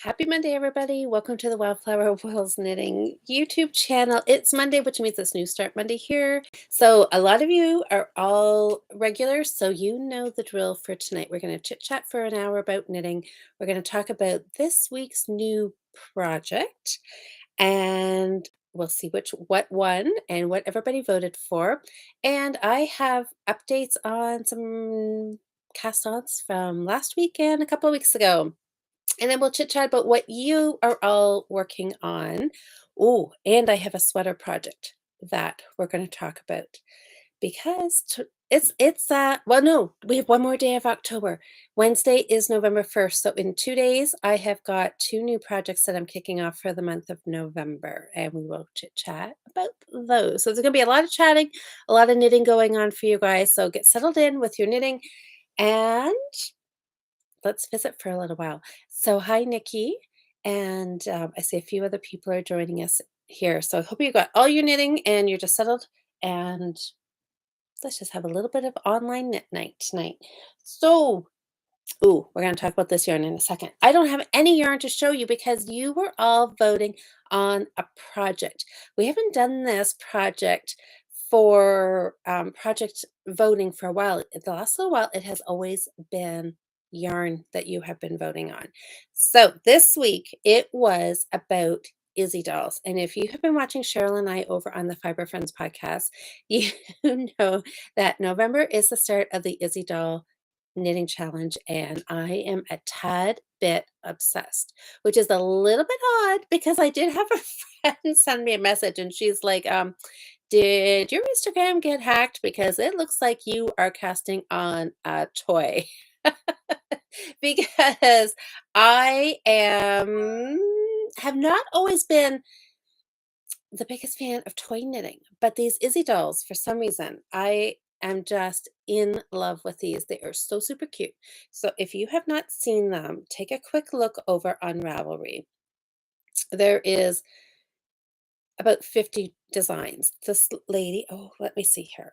Happy Monday, everybody. Welcome to the Wildflower Wells Knitting YouTube channel. It's Monday, which means it's New Start Monday here. So a lot of you are all regulars, so you know the drill for tonight. We're going to chit chat for an hour about knitting. We're going to talk about this week's new project, and we'll see what won and what everybody voted for. And I have updates on some cast-ons from last week and a couple of weeks ago. And then we'll chit chat about what you are all working on. Oh, and I have a sweater project that we're going to talk about because well, no, we have one more day of October. Wednesday is November 1st. So in 2 days, I have got two new projects that I'm kicking off for the month of November, and we will chit chat about those. So there's going to be a lot of chatting, a lot of knitting going on for you guys. So get settled in with your knitting and let's visit for a little while. So, hi, Nikki. And I see a few other people are joining us here. So, I hope you got all your knitting and you're just settled. And let's just have a little bit of online knit night tonight. So, we're going to talk about this yarn in a second. I don't have any yarn to show you because you were all voting on a project. We haven't done this project for project voting for a while. The last little while, it has always been yarn that you have been voting on. So this week, it was about Izzy dolls. And if you have been watching Cheryl and I over on the Fiber Friends podcast, you know that November is the start of the Izzy doll knitting challenge, and I am a tad bit obsessed, which is a little bit odd because I did have a friend send me a message and she's like, did your Instagram get hacked? Because it looks like you are casting on a toy. Because I have not always been the biggest fan of toy knitting, but these Izzy dolls, for some reason, I am just in love with these. They are so super cute. So if you have not seen them, take a quick look over on Ravelry. There is about 50 designs. This lady, oh, let me see here.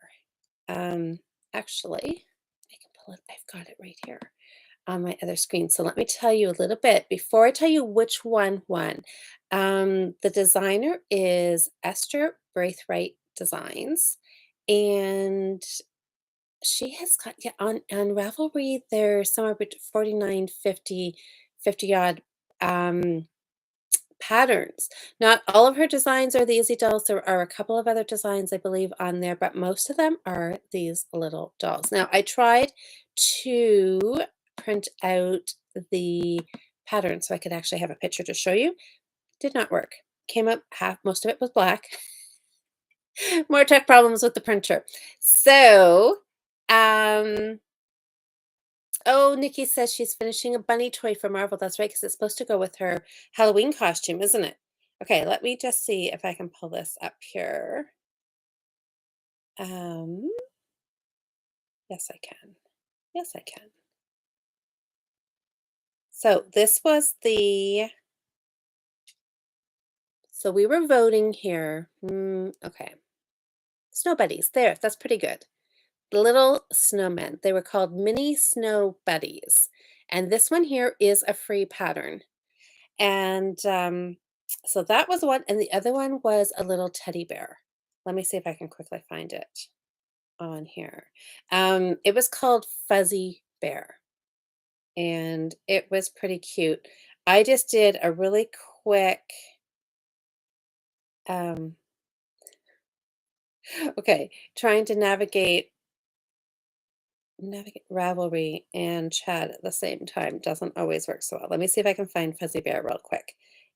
Actually, I can pull it. I've got it right here on my other screen. So let me tell you a little bit before I tell you which one won. The designer is Esther Braithwaite Designs, and she has got on Ravelry. There's somewhere between 49, 50, 50 odd patterns. Not all of her designs are the Easy dolls. There are a couple of other designs, I believe, on there, but most of them are these little dolls. Now, I tried to print out the pattern so I could actually have a picture to show you. Did not work. Came up most of it was black. More tech problems with the printer. So, um, oh, Nikki says she's finishing a bunny toy for Marvel. That's right, because it's supposed to go with her Halloween costume, isn't it? Okay, let me just see if I can pull this up here. Um, yes, I can. Yes, I can. So this was so we were voting here. Okay. Snow buddies. There, that's pretty good. Little snowmen. They were called mini snow buddies. And this one here is a free pattern. And so that was one. And the other one was a little teddy bear. Let me see if I can quickly find it on here. It was called Fuzzy Bear. And it was pretty cute. I just did a really quick, um, okay, trying to navigate Ravelry and chat at the same time doesn't always work so well. Let me see if I can find Fuzzy Bear real quick.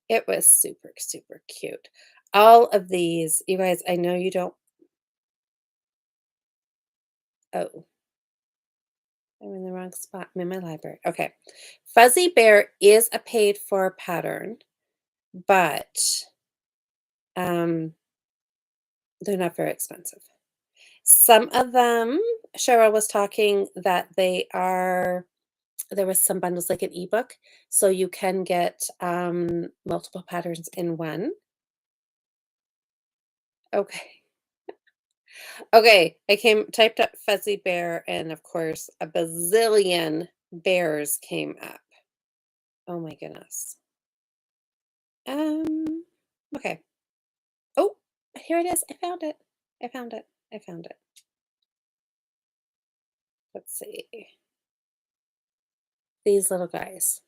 It was super, super cute. All of these, you guys, I know you don't. Oh, I'm in the wrong spot. I'm in my library. Okay. Fuzzy Bear is a paid for pattern, but um, they're not very expensive. Some of them, Cheryl was talking that there was some bundles like an ebook, so you can get multiple patterns in one. Okay. Okay, typed up Fuzzy Bear, and of course, a bazillion bears came up. Oh my goodness. Um, okay. Oh, here it is. I found it. I found it. I found it. Let's see. These little guys.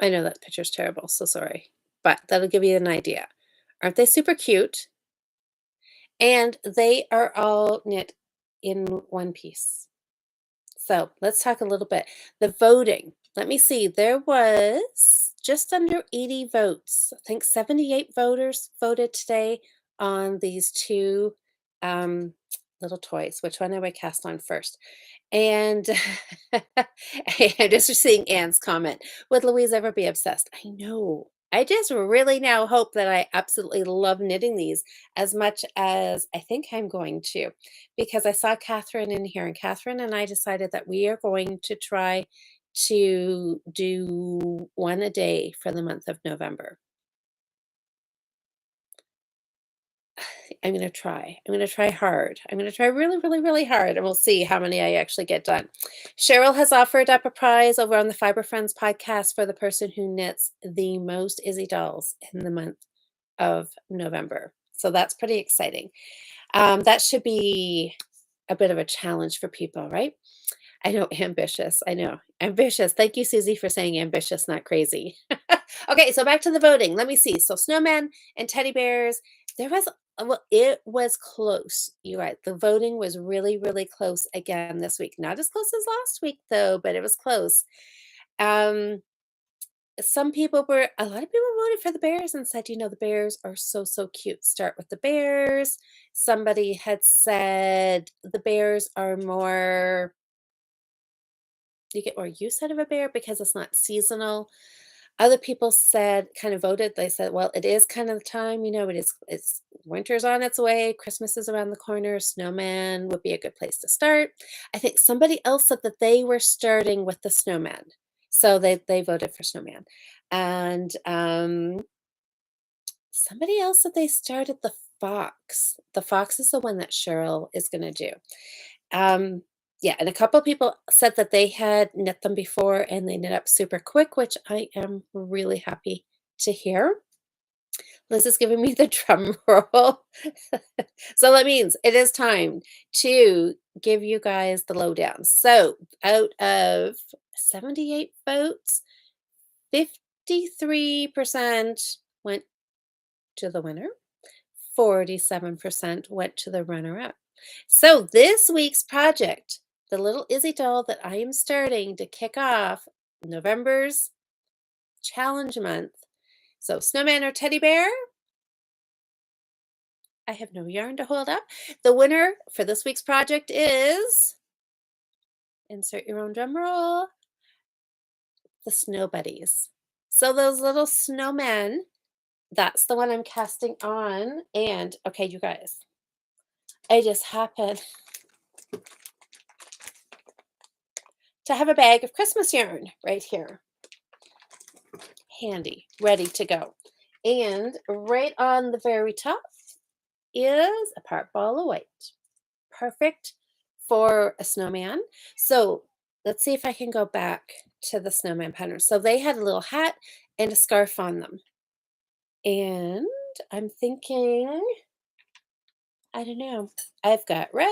I know that picture's terrible, so sorry. But that'll give you an idea. Aren't they super cute? And they are all knit in one piece. So let's talk a little bit. The voting. Let me see. There was just under 80 votes. I think 78 voters voted today on these two um, little toys. Which one do I cast on first? And I'm just seeing Anne's comment. Would Louise ever be obsessed? I know. I just really now hope that I absolutely love knitting these as much as I think I'm going to, because I saw Catherine in here, and Catherine and I decided that we are going to try to do one a day for the month of November. I'm gonna try. I'm gonna try hard. I'm gonna try really, really, really hard, and we'll see how many I actually get done. Cheryl has offered up a prize over on the Fiber Friends podcast for the person who knits the most Izzy dolls in the month of November. So that's pretty exciting. That should be a bit of a challenge for people, right? I know, ambitious. I know, ambitious. Thank you, Susie, for saying ambitious, not crazy. Okay, so back to the voting. Let me see. So snowmen and teddy bears. There was well, it was close. You're right. The voting was really, really close again this week. Not as close as last week, though, but it was close. Um, some people were a lot of people voted for the bears and said, the bears are so, so cute. Start with the bears. Somebody had said the bears are more you get more use out of a bear because it's not seasonal. Other people said kind of voted, they said, well, it is kind of the time, it's winter's on its way, Christmas is around the corner, snowman would be a good place to start. I think somebody else said that they were starting with the snowman. So they voted for snowman. And somebody else said they started the fox. The fox is the one that Cheryl is gonna do. Um, yeah, and a couple people said that they had knit them before and they knit up super quick, which I am really happy to hear. Liz is giving me the drum roll. So that means it is time to give you guys the lowdown. So out of 78 votes, 53% went to the winner. 47% went to the runner-up. So this week's project, the little Izzy doll that I am starting to kick off November's challenge month. So snowman or teddy bear? I have no yarn to hold up. The winner for this week's project is, insert your own drum roll, the snow buddies. So those little snowmen, that's the one I'm casting on. And okay, you guys, I just happened to have a bag of Christmas yarn right here. Handy, ready to go. And right on the very top is a part ball of white. Perfect for a snowman. So let's see if I can go back to the snowman pattern. So they had a little hat and a scarf on them. And I'm thinking, I don't know, I've got red,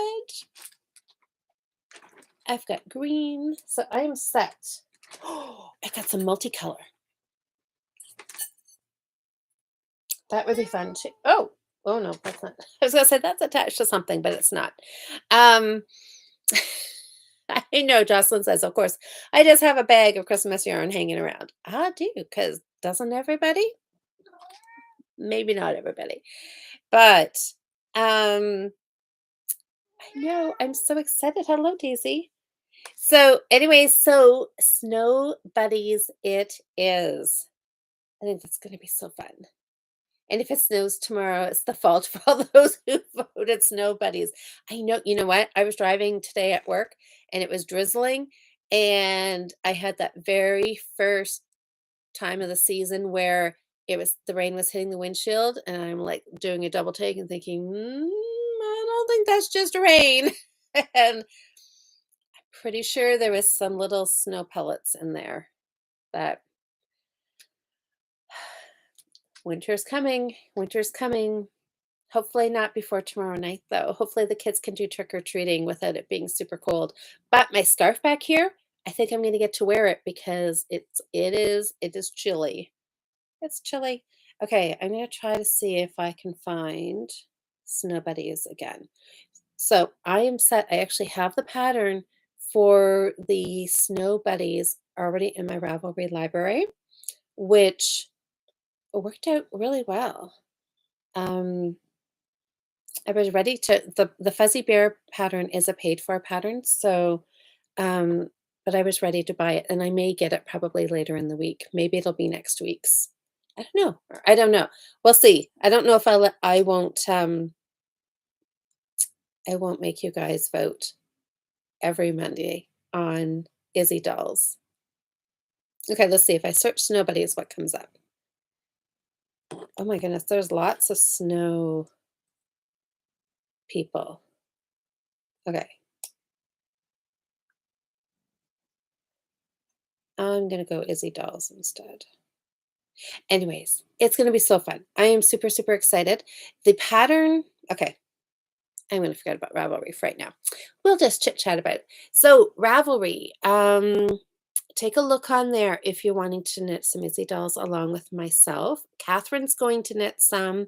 I've got green, so I'm set. Oh, I got some multicolor. That would be fun too. Oh no, that's not. I was gonna say that's attached to something, but it's not. Um, I know Jocelyn says, of course, I just have a bag of Christmas yarn hanging around. I do, because doesn't everybody? Maybe not everybody, but um, I know I'm so excited. Hello, Daisy. So, anyway, so snow buddies, it is. I think that's going to be so fun. And if it snows tomorrow, it's the fault for all those who voted snow buddies. I know, you know what? I was driving today at work and it was drizzling. And I had that very first time of the season where the rain was hitting the windshield. And I'm like doing a double take and thinking, I don't think that's just rain. And pretty sure there was some little snow pellets in there. But Winter's coming. Winter's coming. Hopefully not before tomorrow night, though. Hopefully the kids can do trick or treating without it being super cold. But my scarf back here, I think I'm gonna get to wear it because it is chilly. It's chilly. Okay, I'm gonna try to see if I can find snow buddies again. So I am set. I actually have the pattern for the snow buddies already in my Ravelry library, which worked out really well. Um, I was ready to the fuzzy bear pattern is a paid for pattern, so um, but I was ready to buy it, and I may get it probably later in the week. Maybe it'll be next week's. I don't know. I don't know. We'll see. I don't know if I won't make you guys vote every Monday on Izzy dolls. Okay, let's see. If I search snow buddies, what comes up? Oh my goodness, there's lots of snow people. Okay, I'm gonna go Izzy dolls instead. Anyways, it's gonna be so fun. I am super, super excited. The pattern, okay, I'm gonna forget about Ravelry for right now. We'll just chit chat about it. So Ravelry, take a look on there if you're wanting to knit some Izzy dolls along with myself. Catherine's going to knit some.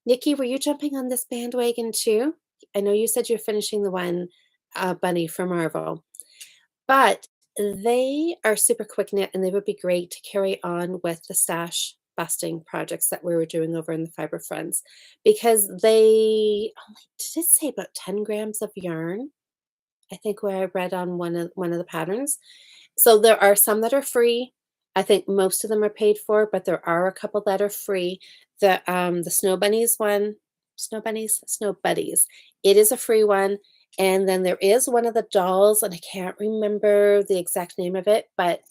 Nikki, were you jumping on this bandwagon too? I know you said you're finishing the one bunny for Marvel, but they are super quick knit and they would be great to carry on with the stash busting projects that we were doing over in the Fiber Friends because they only did it say about 10 grams of yarn. I think where I read on one of the patterns. So there are some that are free. I think most of them are paid for, but there are a couple that are free. The Snow Bunnies one, Snow Bunnies, Snow Buddies. It is a free one. And then there is one of the dolls, and I can't remember the exact name of it, but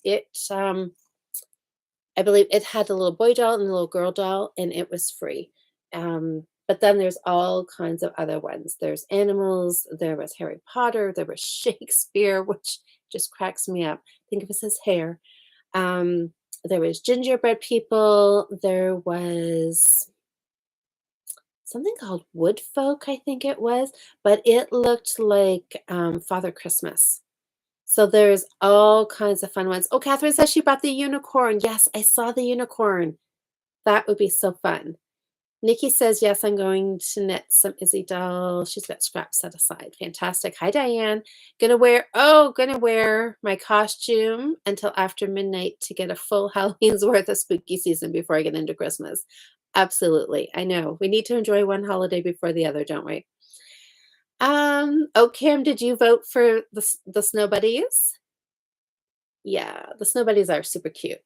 I believe it had a little boy doll and a little girl doll, and it was free. But then there's all kinds of other ones. There's animals, there was Harry Potter, there was Shakespeare, which just cracks me up. Think of it as hair. There was gingerbread people, there was something called wood folk, I think it was, but it looked like Father Christmas. So there's all kinds of fun ones. Oh, Catherine says she bought the unicorn. Yes, I saw the unicorn. That would be so fun. Nikki says, yes, I'm going to knit some Izzy doll. She's got scraps set aside. Fantastic. Hi, Diane. Gonna wear my costume until after midnight to get a full Halloween's worth of spooky season before I get into Christmas. Absolutely. I know. We need to enjoy one holiday before the other, don't we? Oh, Kim, did you vote for the Snow Buddies? Yeah, the Snow Buddies are super cute.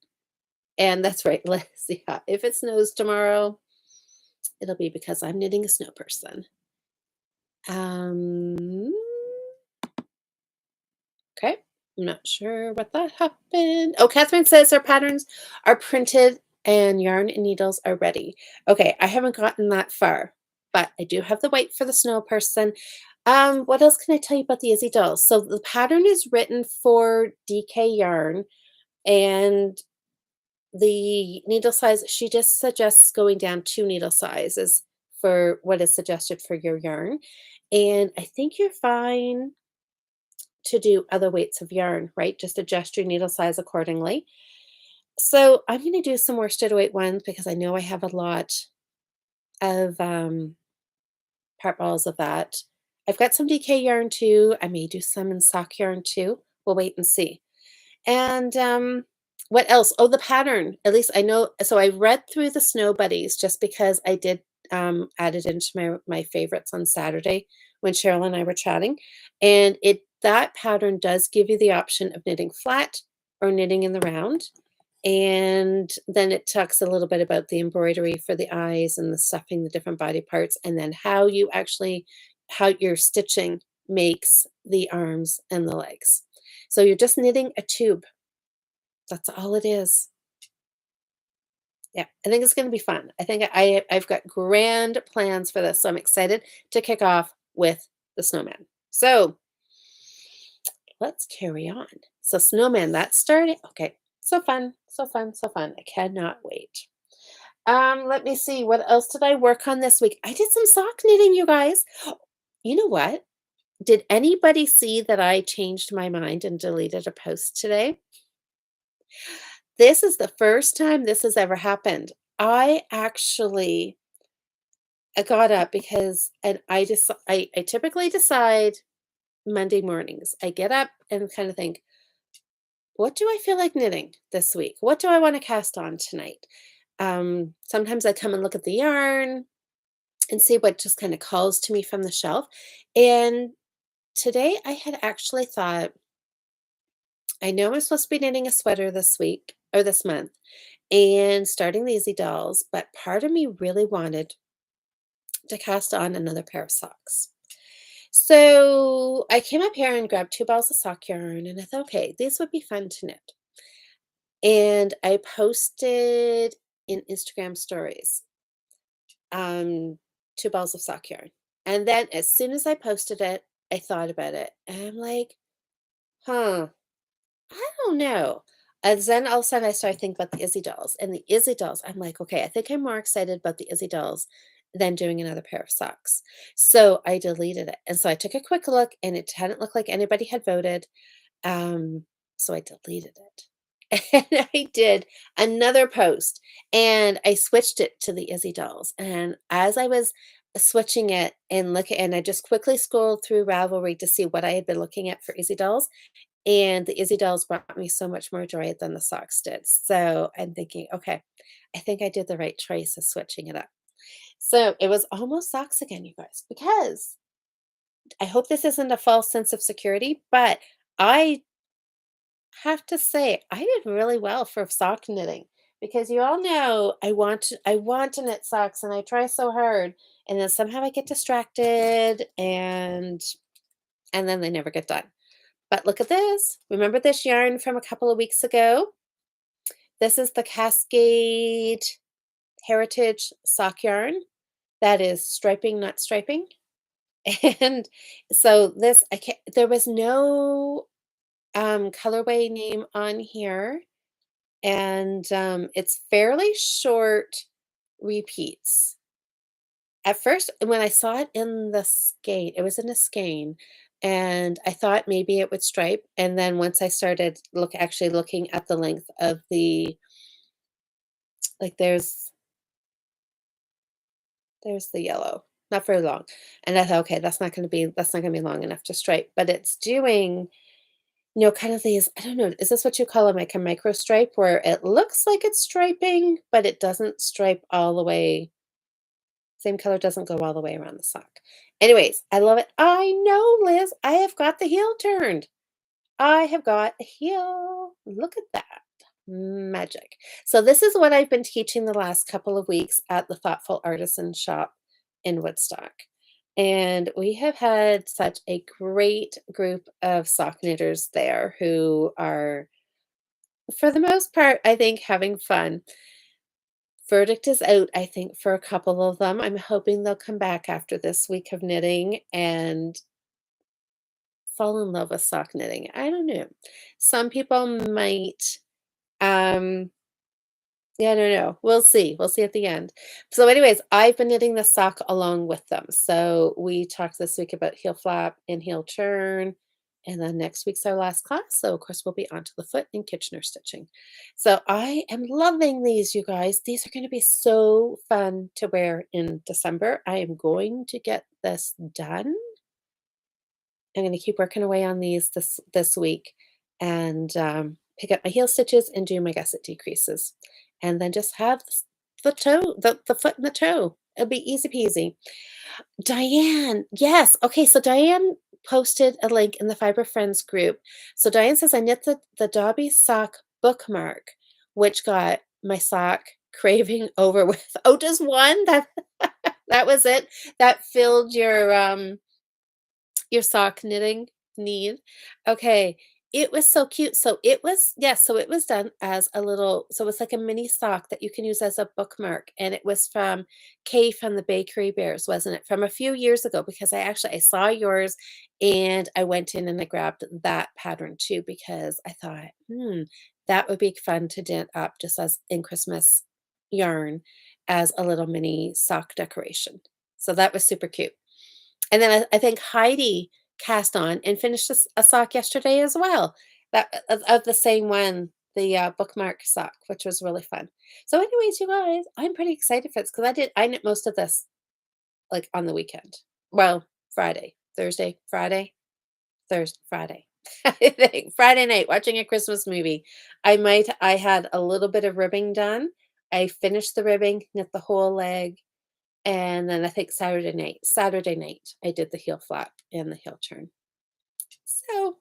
And that's right, Liz. Yeah, if it snows tomorrow, it'll be because I'm knitting a snow person. Um, okay. I'm not sure what that happened. Oh, Catherine says her patterns are printed and yarn and needles are ready. Okay, I haven't gotten that far, but I do have the white for the snow person. What else can I tell you about the Izzy dolls? So the pattern is written for DK yarn and the needle size, she just suggests going down 2 needle sizes for what is suggested for your yarn. And I think you're fine to do other weights of yarn, right? Just adjust your needle size accordingly. So I'm going to do some worsted weight ones because I know I have a lot of part balls of that. I've got some DK yarn too. I may do some in sock yarn too. We'll wait and see. And what else? Oh, the pattern. At least I know. So I read through the Snow Buddies just because I did add it into my favorites on Saturday when Cheryl and I were chatting, and that pattern does give you the option of knitting flat or knitting in the round. And then it talks a little bit about the embroidery for the eyes and the stuffing the different body parts, and then how your stitching makes the arms and the legs. So you're just knitting a tube. That's all it is. Yeah, I think it's going to be fun. I think I've got grand plans for this, so I'm excited to kick off with the snowman. So let's carry on. So snowman, that started. Okay, so fun, so fun, so fun. I cannot wait. Let me see, what else did I work on this week? I did some sock knitting, you guys. You know what? Did anybody see that I changed my mind and deleted a post today? This is the first time this has ever happened. I actually I got up because and I typically decide Monday mornings. I get up and kind of think, what do I feel like knitting this week? What do I want to cast on tonight? Sometimes I come and look at the yarn and see what just kind of calls to me from the shelf. And today I had actually thought, I know I'm supposed to be knitting a sweater this week or this month and starting the Easy Dolls, but part of me really wanted to cast on another pair of socks. So I came up here and grabbed 2 balls of sock yarn and I thought, okay, these would be fun to knit. And I posted in Instagram stories, um, 2 balls of sock yarn. And then as soon as I posted it, I thought about it. And I'm like, huh, I don't know. And then all of a sudden I started thinking about the Izzy dolls. And the Izzy dolls, I'm like, okay, I think I'm more excited about the Izzy dolls than doing another pair of socks. So I deleted it. And so I took a quick look and it hadn't looked like anybody had voted. Um, so I deleted it. And I did another post and I switched it to the Izzy dolls. And as I was switching it and looking, and I just quickly scrolled through Ravelry to see what I had been looking at for Izzy dolls. And the Izzy dolls brought me so much more joy than the socks did. So I'm thinking, okay, I think I did the right choice of switching it up. So it was almost socks again, you guys, because I hope this isn't a false sense of security, but I have to say, I did really well for sock knitting because you all know I want to knit socks and I try so hard and then somehow I get distracted and then they never get done. But look at this. Remember this yarn from a couple of weeks ago? This is the Cascade Heritage sock yarn that is striping, not striping. And so this I can't there was no colorway name on here. And, it's fairly short repeats. At first, when I saw it in the skein it was in a skein, and I thought maybe it would stripe, and then once I started actually looking at the length of the like, there's the yellow, not very long, and I thought, "Okay, that's not gonna be long enough to stripe," but it's doing, kind of these I don't know, is this what you call 'em, like a micro stripe where it looks like it's striping, but it doesn't stripe all the way same color doesn't go all the way around the sock. Anyways, I love it. I know, Liz, I have got the heel turned. I have got a heel. Look at that. Magic. So this is what I've been teaching the last couple of weeks at the Thoughtful Artisan Shop in Woodstock. And we have had such a great group of sock knitters there who are, for the most part, I think, having fun. Verdict is out, I think, for a couple of them. I'm hoping they'll come back after this week of knitting and fall in love with sock knitting. I don't know. Some people might. Um, yeah, I don't know. We'll see. We'll see at the end. So, anyways, I've been knitting the sock along with them. So we talked this week about heel flap and heel turn. And then next week's our last class. So, of course, we'll be on to the foot and Kitchener stitching. So I am loving these, you guys. These are going to be so fun to wear in December. I am going to get this done. I'm going to keep working away on these this week and pick up my heel stitches and do my gusset decreases. And then just have the foot and the toe. It'll be easy peasy. Diane, yes. Okay, so Diane posted a link in the Fiber Friends group. So Diane says, I knit the Dobby sock bookmark, which got my sock craving over with. Oh, just one? That was it? That filled your sock knitting need? Okay. It was so cute. So it was yes, so it was done as a little so it's like a mini sock that you can use as a bookmark, and it was from Kay from the Bakery Bears, wasn't it? From a few years ago, because I saw yours, and I went in and I grabbed that pattern too because I thought, "Hmm, that would be fun to knit up just as in Christmas yarn." as a little mini sock decoration. So that was super cute. And then I think Heidi cast on and finished a sock yesterday as well, that of the same one, the, bookmark sock, which was really fun. So anyways, you guys, I'm pretty excited for this because I knit most of this, like, on the weekend. Well, Friday, Thursday, Friday, Thursday, Friday. I think Friday night watching a Christmas movie. I had a little bit of ribbing done. I finished the ribbing, knit the whole leg, and then I think Saturday night, I did the heel flap and the heel turn. So,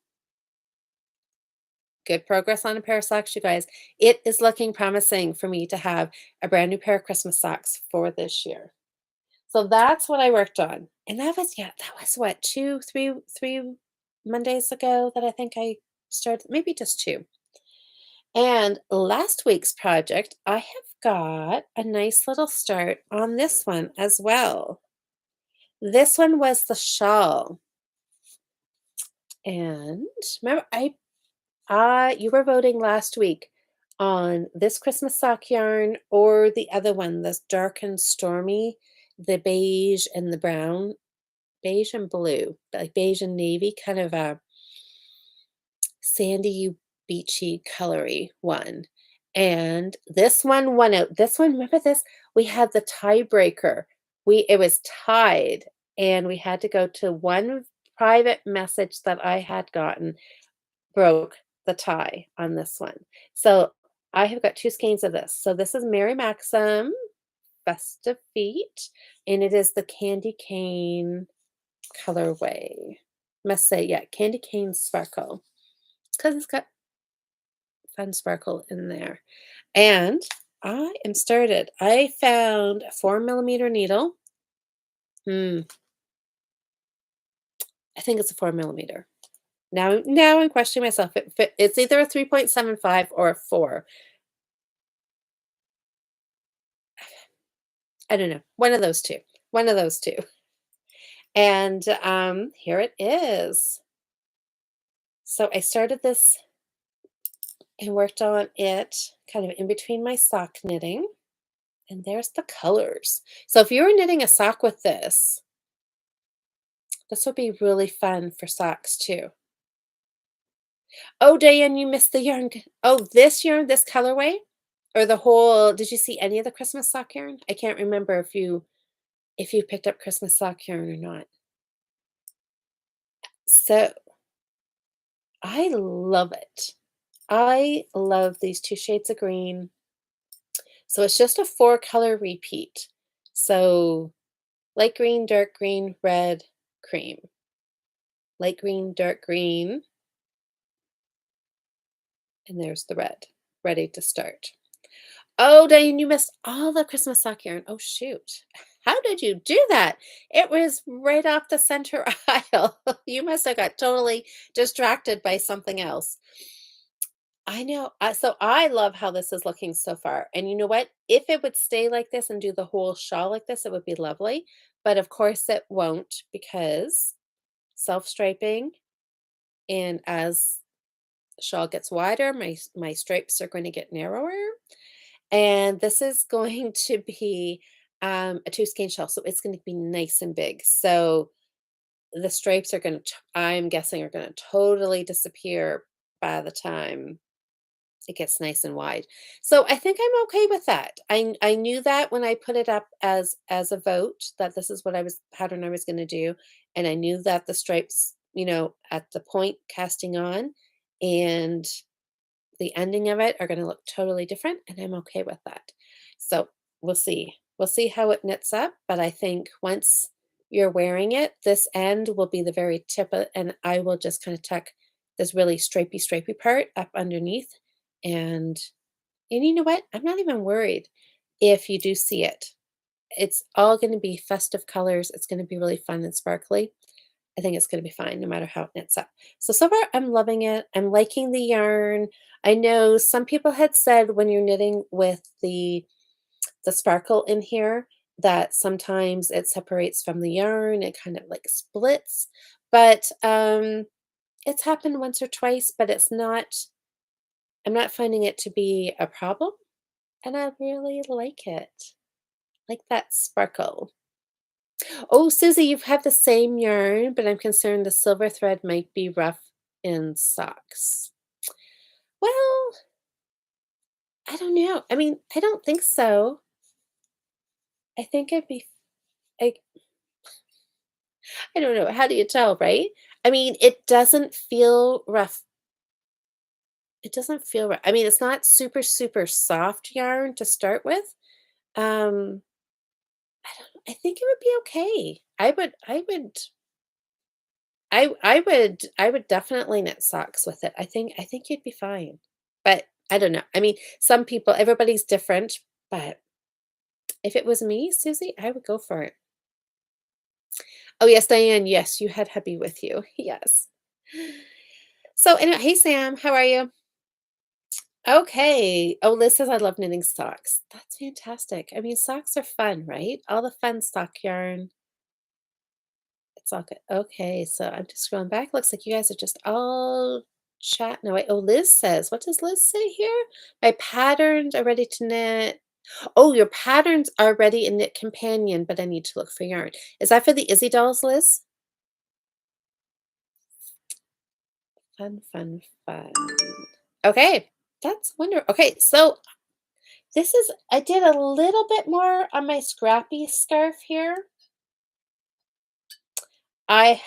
good progress on a pair of socks, you guys. It is looking promising for me to have a brand new pair of Christmas socks for this year. So that's what I worked on. And that was what, 2, 3 Mondays ago that I think I started, maybe just 2. And last week's project, I have got a nice little start on this one as well. This one was the shawl. And remember, you were voting last week on this Christmas sock yarn or the other one, this dark and stormy, the beige and the brown, beige and blue, like beige and navy, kind of a sandy, beachy, colory one. And this one won out. This one, remember this? We had the tiebreaker. It was tied, and we had to go to one private message that I had gotten broke the tie on this one. So I have got 2 skeins of this. So this is Mary Maxim Festive Feet, and it is the candy cane colorway. Must say, yeah, candy cane sparkle because it's got fun sparkle in there. And I am started. I found a 4 millimeter needle. Hmm, I think it's a 4 millimeter. Now I'm questioning myself. It's either a 3.75 or a 4. I don't know. One of those 2. One of those 2. And here it is. So I started this and worked on it kind of in between my sock knitting. And there's the colors. So if you were knitting a sock with this would be really fun for socks too. Oh, Diane, you missed the yarn. Oh, this yarn, this colorway, or the whole? Did you see any of the Christmas sock yarn? I can't remember if you picked up Christmas sock yarn or not. So I love it. I love these 2 shades of green. So it's just a 4 color repeat. So light green, dark green, red, cream. Light green, dark green, and there's the red, ready to start. Oh, Diane, you missed all the Christmas sock yarn. Oh, shoot. How did you do that? It was right off the center aisle. You must have got totally distracted by something else. I know. So I love how this is looking so far. And you know what? If it would stay like this and do the whole shawl like this, it would be lovely. But of course it won't because self-striping, and as the shawl gets wider, my stripes are going to get narrower. And this is going to be a 2 skein shawl, so it's going to be nice and big. So the stripes are going to, I'm guessing, are going to totally disappear by the time it gets nice and wide. So I think I'm okay with that. I knew that when I put it up as a vote that this is what pattern I was going to do, and I knew that the stripes, at the point casting on and the ending of it are going to look totally different, and I'm okay with that. So we'll see. We'll see how it knits up, but I think once you're wearing it, this end will be the very tip, and I will just kind of tuck this really stripy part up underneath. And and you know what? I'm not even worried if you do see it. It's all going to be festive colors. It's going to be really fun and sparkly. I think it's gonna be fine no matter how it knits up. So far, I'm loving it. I'm liking the yarn. I know some people had said when you're knitting with the sparkle in here that sometimes it separates from the yarn, it kind of like splits. But it's happened once or twice, but I'm not finding it to be a problem, and I really like it. Like that sparkle. Oh, Susie, you have the same yarn, but I'm concerned the silver thread might be rough in socks. Well, I don't know. I mean, I don't think so. I think it'd be like, I don't know. How do you tell, right? I mean, it doesn't feel rough. It doesn't feel rough. I mean, it's not super, super soft yarn to start with. Um, I think it would be okay. I would definitely knit socks with it. I think you'd be fine. But I don't know. I mean, some people, everybody's different, but if it was me, Susie, I would go for it. Oh yes, Diane, yes, you had hubby with you. Yes. So anyway, hey Sam, how are you? Okay. Oh, Liz says I love knitting socks. That's fantastic. I mean, socks are fun, right? All the fun sock yarn. It's all good. Okay, so I'm just scrolling back. Looks like you guys are just all chatting away. Oh, Liz says, what does Liz say here? My patterns are ready to knit. Oh, your patterns are ready in Knit Companion, but I need to look for yarn. Is that for the Izzy dolls, Liz? Fun, fun, fun. Okay, that's wonderful. Okay, so this is, I did a little bit more on my scrappy scarf here. I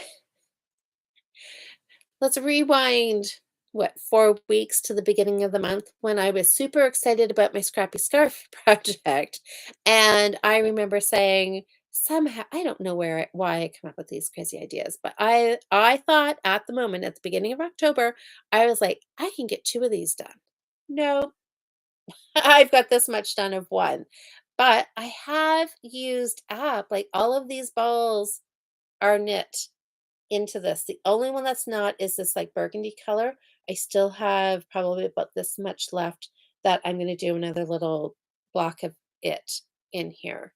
Let's rewind, what, 4 weeks to the beginning of the month when I was super excited about my scrappy scarf project, and I remember saying, somehow I don't know why I come up with these crazy ideas, but I thought at the moment, at the beginning of October, I was like, "I can get 2 of these done." No, I've got this much done of 1, but I have used up, like, all of these balls are knit into this. The only one that's not is this like burgundy color. I still have probably about this much left that I'm going to do another little block of it in here.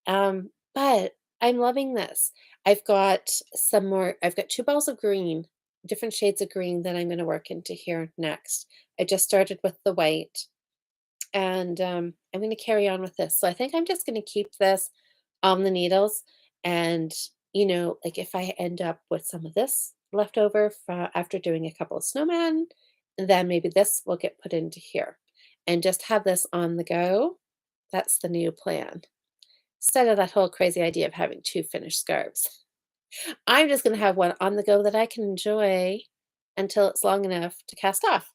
But I'm loving this. I've got 2 balls of green, different shades of green that I'm going to work into here next. I just started with the white and I'm going to carry on with this. So I think I'm just going to keep this on the needles, and like if I end up with some of this left over after doing a couple of snowmen, then maybe this will get put into here, and just have this on the go. That's the new plan. Instead of that whole crazy idea of having 2 finished scarves, I'm just going to have one on the go that I can enjoy until it's long enough to cast off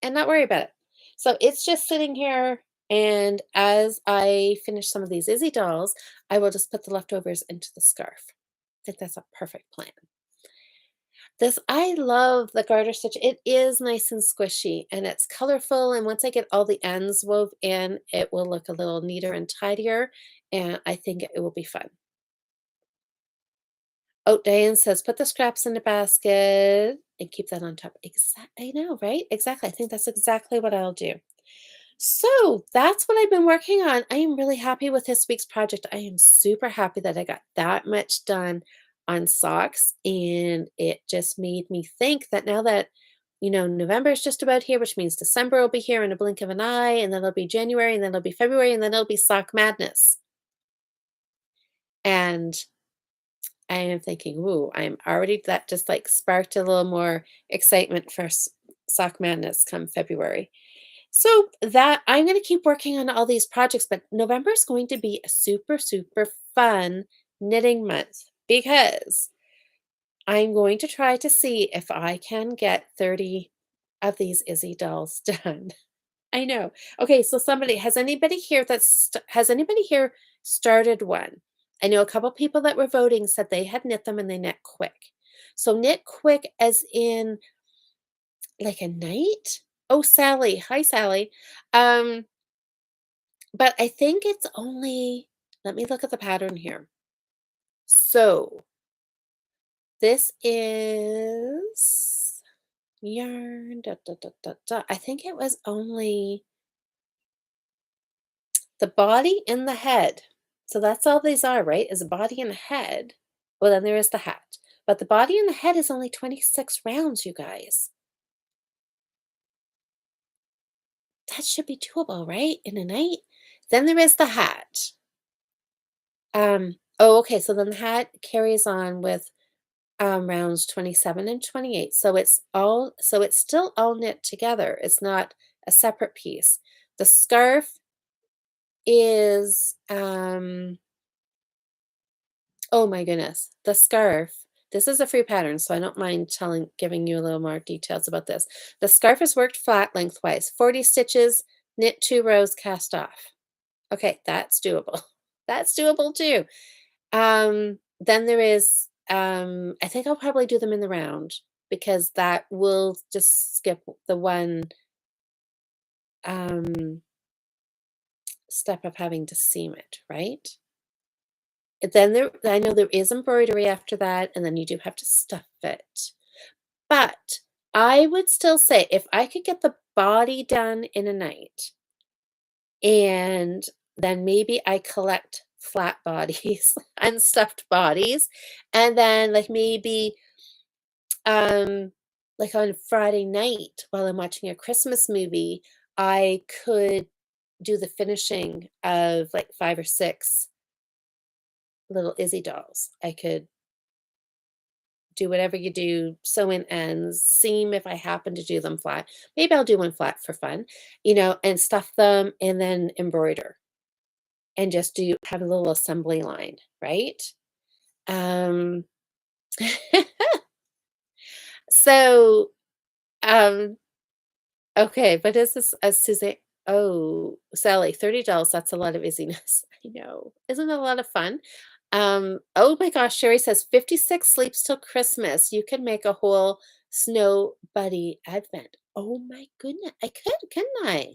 and not worry about it. So it's just sitting here, and as I finish some of these Izzy dolls, I will just put the leftovers into the scarf. I think that's a perfect plan. I love the garter stitch. It is nice and squishy and it's colorful. And once I get all the ends wove in, it will look a little neater and tidier. And I think it will be fun. Oh, Diane says, put the scraps in the basket and keep that on top. I know, right? Exactly. I think that's exactly what I'll do. So that's what I've been working on. I am really happy with this week's project. I am super happy that I got that much done on socks. And it just made me think that now that, November is just about here, which means December will be here in a blink of an eye, and then it'll be January, and then it'll be February, and then it'll be sock madness. And I am thinking, ooh, I'm already, that just like sparked a little more excitement for sock madness come February. So that I'm going to keep working on all these projects, but November is going to be a super, super fun knitting month because I'm going to try to see if I can get 30 of these Izzy dolls done. I know. Okay, so has anybody here started one? I know a couple people that were voting said they had knit them and they knit quick. So knit quick as in like a night? Oh, Sally. Hi, Sally. Um, but I think it's only, let me look at the pattern here. So this is yarn. I think it was only the body and the head. So that's all these are, right? Is a body and a head. Well, then there is the hat. But the body and the head is only 26 rounds, you guys. That should be doable, right? In a night. Then there is the hat. Oh, okay, so then that carries on with, rounds 27 and 28, so it's still all knit together, it's not a separate piece. The scarf is, oh my goodness, the scarf this is a free pattern, so I don't mind giving you a little more details about this. The scarf is worked flat lengthwise, 40 stitches, knit 2 rows, cast off. Okay, that's doable. That's doable too. Then there is, I think I'll probably do them in the round because that will just skip the one, um, step of having to seam it, right? Then I know there is embroidery after that, and then you do have to stuff it. But I would still say if I could get the body done in a night, and then maybe I collect flat bodies, unstuffed bodies, and then, like, maybe, um, like, on Friday night while I'm watching a Christmas movie, I could do the finishing of, like, 5 or 6 little Izzy dolls. I could do whatever you do, sew in ends, seam if I happen to do them flat. Maybe I'll do one flat for fun, and stuff them and then embroider and just do have a little assembly line, right? Um, so, um, okay, but is this a Suzanne? Oh, Sally, $30, that's a lot of busyness. I know. Isn't it a lot of fun? Oh my gosh, Sherry says 56 sleeps till Christmas. You could make a whole snow buddy advent. Oh my goodness. I could, couldn't I?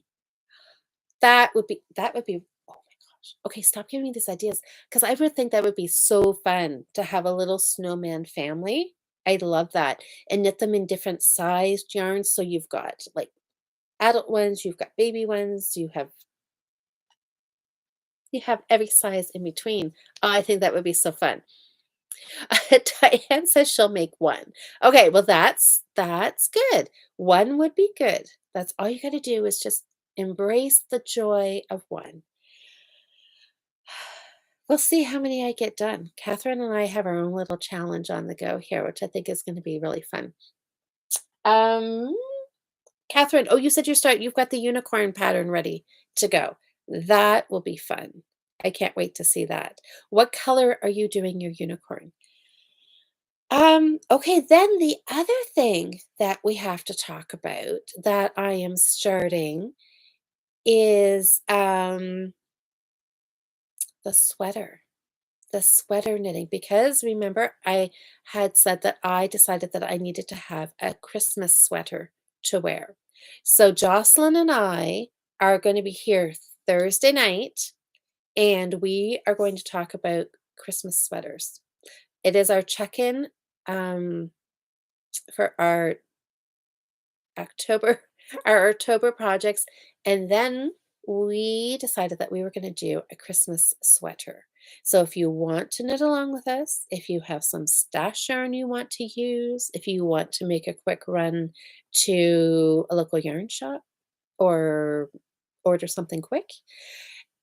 That would be oh my gosh. Okay, stop giving me these ideas because I would think that would be so fun to have a little snowman family. I love that. And knit them in different sized yarns. So you've got like adult ones, you've got baby ones, you have every size in between. Oh, I think that would be so fun. Diane says she'll make one. Okay, well that's good. One would be good. That's all you got to do is just embrace the joy of one. We'll see how many I get done. Catherine and I have our own little challenge on the go here, which I think is going to be really fun. Um, Catherine, oh, you said you've got the unicorn pattern ready to go. That will be fun. I can't wait to see that. What color are you doing your unicorn? Okay, then the other thing that we have to talk about that I am starting is the sweater. The sweater knitting because remember I had said that I decided that I needed to have a Christmas sweater to wear. So Jocelyn and I are going to be here Thursday night and we are going to talk about Christmas sweaters. It is our check-in um, for October our October projects, and then we decided that we were gonna do a Christmas sweater. So if you want to knit along with us, if you have some stash yarn you want to use, if you want to make a quick run to a local yarn shop or order something quick,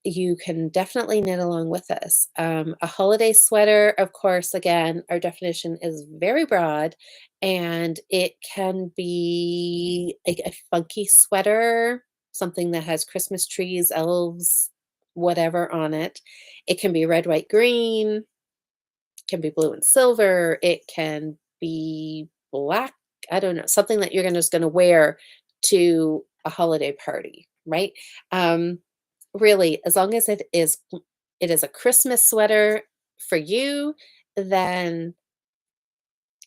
you can definitely knit along with us. A holiday sweater, of course, again, our definition is very broad and it can be a funky sweater, something that has Christmas trees, elves, whatever on it. It can be red, white, green, can be blue and silver, it can be black, I don't know, something that you're just gonna wear to a holiday party, right? Um, really, as long as it is a Christmas sweater for you, then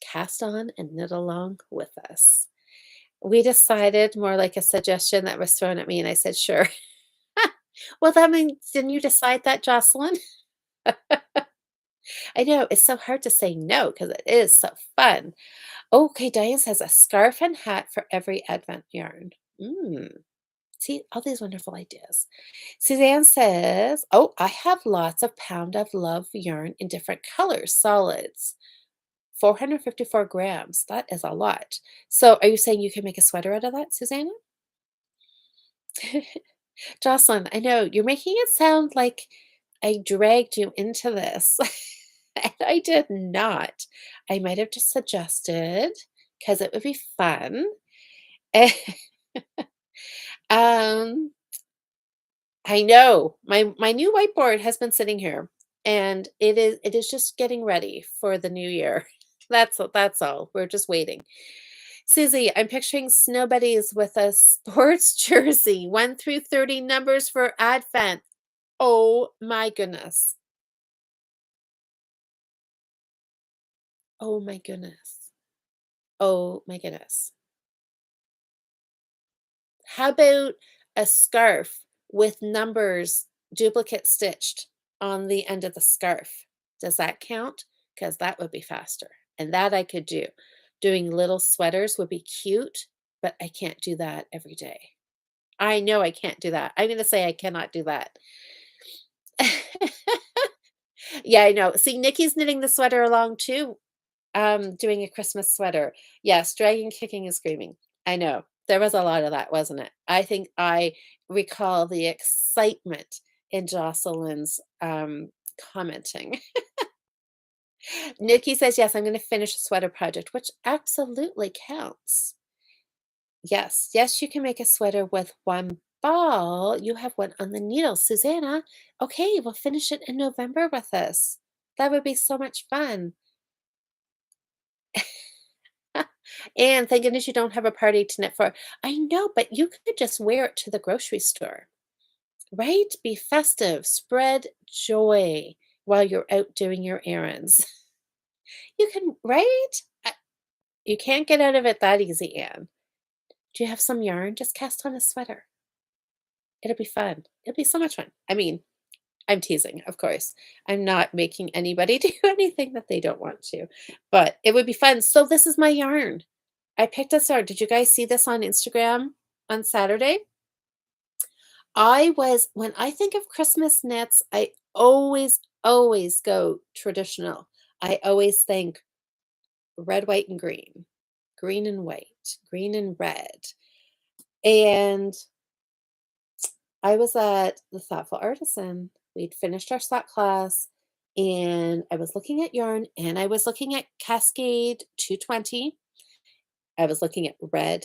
cast on and knit along with us. We decided more like a suggestion that was thrown at me, and I said, "Sure." Well, that means didn't you decide that, Jocelyn? I know, it's so hard to say no because it is so fun. Okay, Diane says a scarf and hat for every Advent yarn. See, all these wonderful ideas. Suzanne says, oh, I have lots of Pound of Love yarn in different colors, solids, 454 grams. That is a lot. So are you saying you can make a sweater out of that, Susanna? Jocelyn, I know you're making it sound like I dragged you into this, and I did not. I might have just suggested because it would be fun. Um, I know. My new whiteboard has been sitting here, and it is just getting ready for the new year. That's all. We're just waiting. Susie, I'm picturing snow buddies with a sports jersey, 1 through 30 numbers for Advent. Oh my goodness. Oh my goodness. Oh my goodness. How about a scarf with numbers duplicate stitched on the end of the scarf? Does that count? Because that would be faster. And that I could do. Doing little sweaters would be cute, but I can't do that every day. I know I can't do that. I'm going to say I cannot do that. Yeah, I know. See, Nikki's knitting the sweater along too, doing a Christmas sweater. Yes, dragging, kicking, and screaming. I know. There was a lot of that, wasn't it? I think I recall the excitement in Jocelyn's commenting. Nikki says, yes, I'm going to finish a sweater project, which absolutely counts. Yes, yes, you can make a sweater with one ball. You have one on the needle. Susanna, okay, we'll finish it in November with us. That would be so much fun. And thank goodness you don't have a party to knit for. I know, but you could just wear it to the grocery store, right? Be festive, spread joy while you're out doing your errands. You can, right? You can't get out of it that easy, Anne. Do you have some yarn? Just cast on a sweater. It'll be fun. It'll be so much fun. I mean, I'm teasing, of course. I'm not making anybody do anything that they don't want to, but it would be fun. So this is my yarn. I picked this out. Did you guys see this on Instagram on Saturday? When I think of Christmas knits, I always go traditional. I always think red, white, and green and white, green and red. And I was at the Thoughtful Artisan. We'd finished our slot class, and I was looking at yarn, and I was looking at Cascade 220. I was looking at red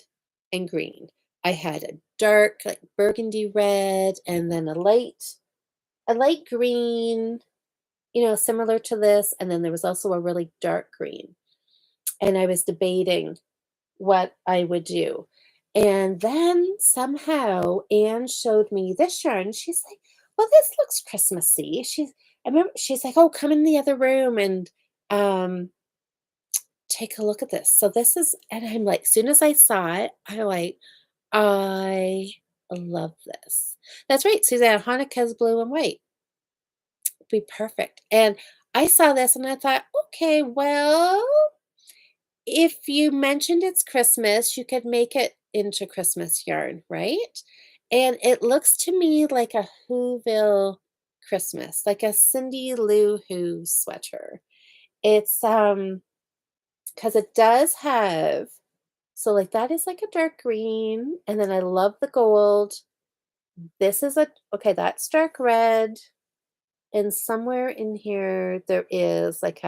and green. I had a dark, like burgundy red, and then a light green, similar to this, and then there was also a really dark green. And I was debating what I would do. And then somehow Anne showed me this yarn. She's like, "Well, this looks Christmassy." I remember she's like, "Oh, come in the other room and um take a look at this." So this is, and I'm like, soon as I saw it, I'm like, I love this. That's right, Suzanne. Hanukkah's blue and white. Be perfect. And I saw this and I thought, okay, well, if you mentioned it's Christmas, you could make it into Christmas yarn, right? And it looks to me like a Whoville Christmas, like a Cindy Lou Who sweater. It's because it does have, so like that is like a dark green, and then I love the gold. This is okay, that's dark red, and somewhere in here there is like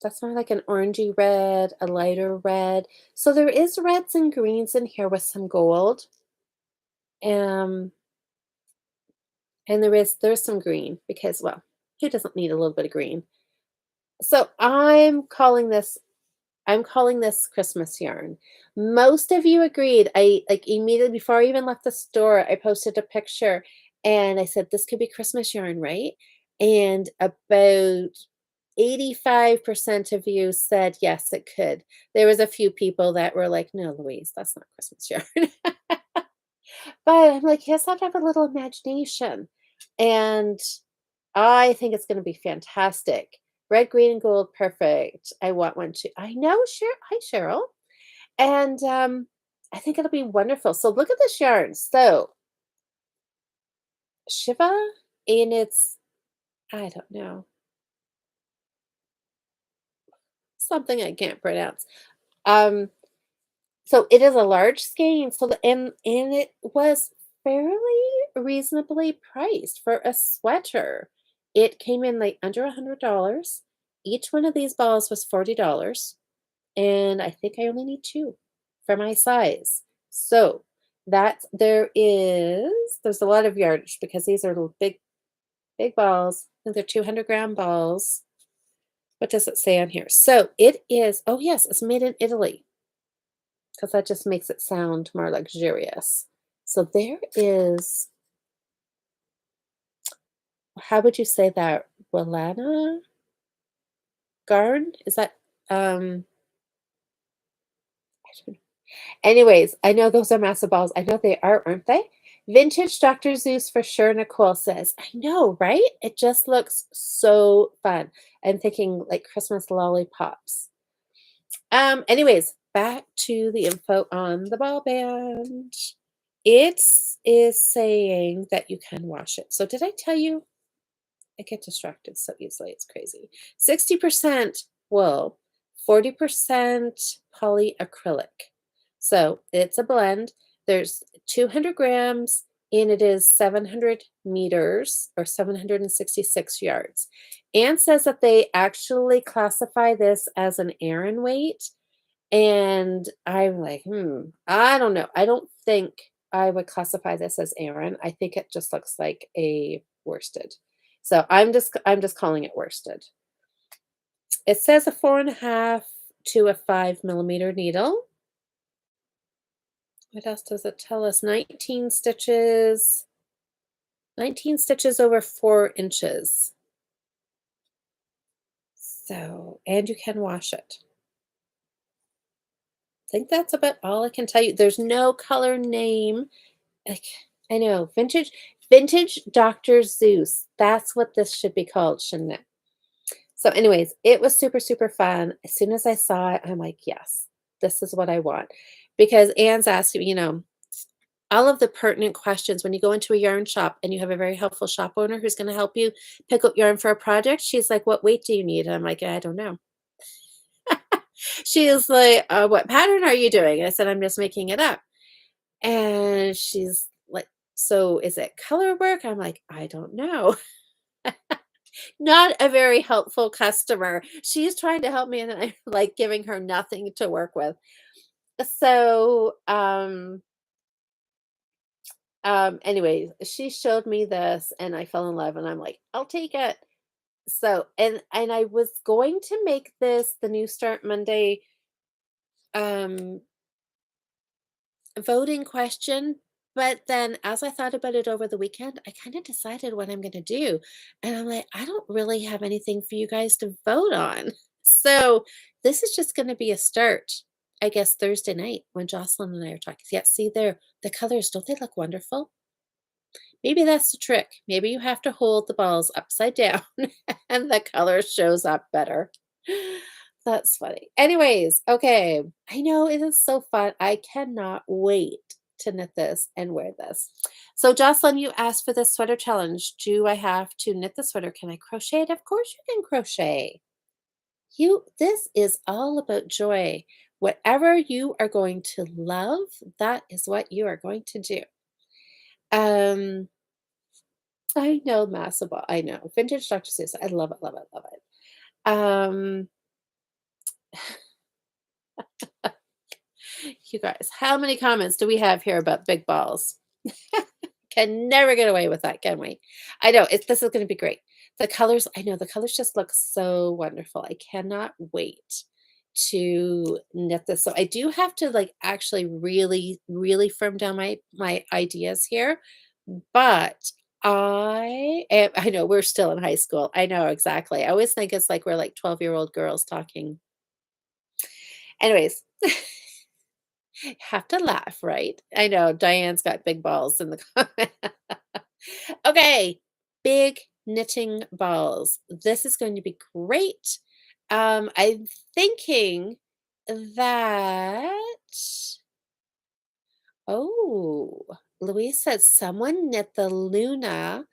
that's more like an orangey red, a lighter red. So there is reds and greens in here with some gold. Um, and there's some green because, well, who doesn't need a little bit of green? So I'm calling this Christmas yarn. Most of you agreed. I like immediately before I even left the store, I posted a picture and I said, this could be Christmas yarn, right? And about 85% of you said yes, it could. There was a few people that were like, no, Louise, that's not Christmas yarn. But I'm like, yes, I have to have a little imagination. And I think it's going to be fantastic. Red, green, and gold, perfect. I want one too. I know, Hi, Cheryl. And I think it'll be wonderful. So look at this yarn. So Shiva, and it's, I don't know, something I can't pronounce. Um, so it is a large skein. So and it was fairly. reasonably priced for a sweater. It came in like under $100. Each one of these balls was $40, and I think I only need 2 for my size. So, there's a lot of yardage because these are little big balls. I think they're 200-gram balls. What does it say on here? So, it is oh, yes, it's made in Italy, because that just makes it sound more luxurious. So, there is how would you say that? Walana garn? Is that, I don't anyways, I know those are massive balls. I know they are, aren't they? Vintage Dr. Zeus for sure, Nicole says. I know, right? It just looks so fun. I'm thinking like Christmas lollipops. Anyways, back to the info on the ball band. It is saying that you can wash it. So did I tell you? I get distracted so easily. It's crazy. 60% wool, 40% polyacrylic. So it's a blend. There's 200 grams and it is 700 meters or 766 yards. Anne says that they actually classify this as an Aran weight. And I'm like, I don't know. I don't think I would classify this as Aran. I think it just looks like a worsted. So I'm just calling it worsted. It says a 4.5 to a 5 millimeter needle. What else does it tell us? 19 stitches. 19 stitches over 4 inches. So, and you can wash it. I think that's about all I can tell you. There's no color name. Like, I know, vintage Dr. Zeus. That's what this should be called, shouldn't it? So, anyways, it was super, super fun. As soon as I saw it, I'm like, yes, this is what I want. Because Anne's asking me, all of the pertinent questions when you go into a yarn shop and you have a very helpful shop owner who's going to help you pick up yarn for a project. She's like, what weight do you need? And I'm like, I don't know. She is like, what pattern are you doing? I said, I'm just making it up. And she's like, so is it color work? I'm like, I don't know. Not a very helpful customer. She's trying to help me and I'm like giving her nothing to work with. So, anyway, she showed me this and I fell in love and I'm like, I'll take it. So, and I was going to make this the New Start Monday um voting question, but then as I thought about it over the weekend, I kind of decided what I'm going to do. And I'm like, I don't really have anything for you guys to vote on. So this is just going to be a start, I guess, Thursday night when Jocelyn and I are talking. Yeah, see there, the colors, don't they look wonderful? Maybe that's the trick. Maybe you have to hold the balls upside down and the color shows up better. That's funny. Anyways, okay. I know it is so fun. I cannot wait to knit this and wear this. So, Jocelyn, you asked for the sweater challenge. Do I have to knit the sweater? Can I crochet it? Of course, you can crochet. This is all about joy. Whatever you are going to love, that is what you are going to do. Um, I know Massable. I know. Vintage Dr. Seuss. I love it, love it, love it. You guys, how many comments do we have here about big balls? Can never get away with that, can we? I know this is going to be great. The colors, I know the colors just look so wonderful. I cannot wait to knit this. So I do have to like actually really, really firm down my ideas here, but I know we're still in high school. I know exactly. I always think it's like we're like 12-year-old girls talking. Anyways, have to laugh, right? I know Diane's got big balls in the comment. Okay, big knitting balls. This is going to be great. I'm thinking that oh, Louise says someone knit the Luna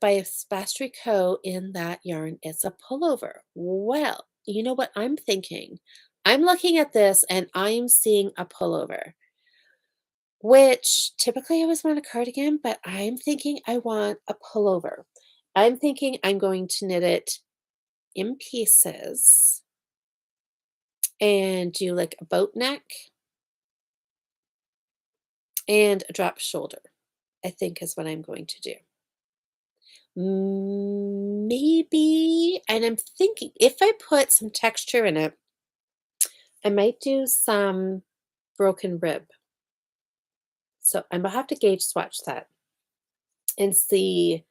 by Spastrico in that yarn. It's a pullover. Well, you know what I'm thinking? I'm looking at this and I'm seeing a pullover. which typically I always want a cardigan, but I'm thinking I want a pullover. I'm thinking I'm going to knit it in pieces and do like a boat neck and a drop shoulder, I think is what I'm going to do. Maybe, and I'm thinking if I put some texture in it, I might do some broken rib. So I'm gonna have to gauge swatch that and see